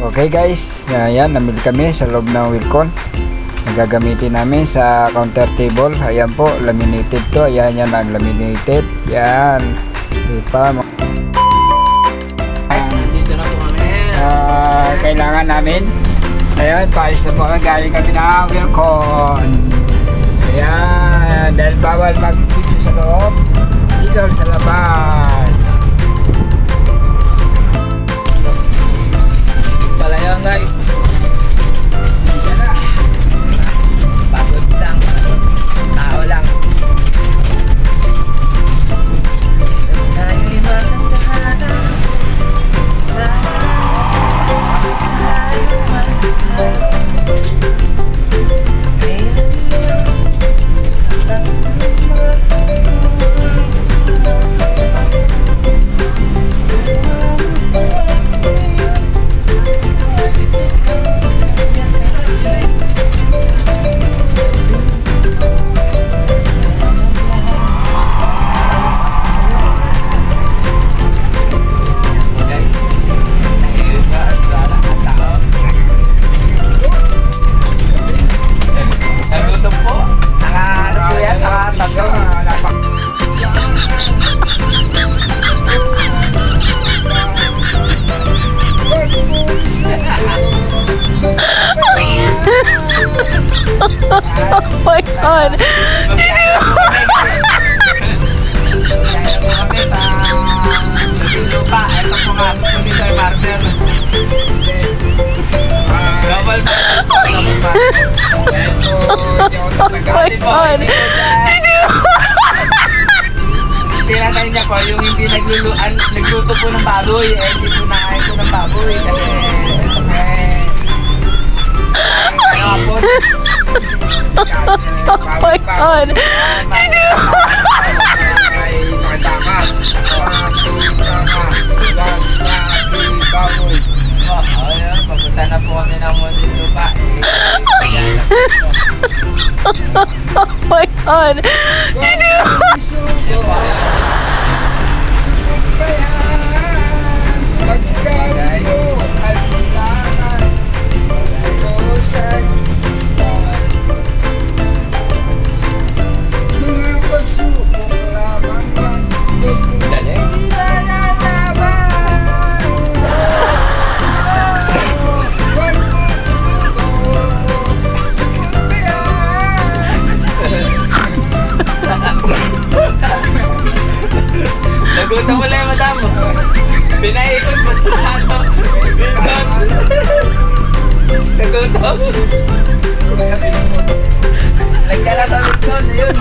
Okay guys, ayan, namili kami sa loob ng Wilcon. Gagamitin namin sa counter table. Ayan po, laminated to. Ayan, yan ang laminated. Yan. Ipa. Guys, nandito na po kami. Kailangan namin. Ayan, paalis na po. Galing kami ng Wilcon. Ayan, dahil bawal mag-video sa loob. Dito sa labas. Pala yan guys. Sisa na. Pagod lang. Tao lang. Tayo'y maganda. Sana tayo maganda. Oh my God! Kami sa lupa. Ito pumasok ko dito ay partner. Double partner. Oh my God! Tinatay niya po yung hindi nagluto po ng baboy. Hindi po nakain po ng baboy. Kasi kahapon. Oh my God! Ayan, papunta na po kami ng Munting Lupa. Oh my God! Nagutom mo lang yung madam. Pinaikot mo sa ato. Nagutom. Nagdala sa Wilcon na yun.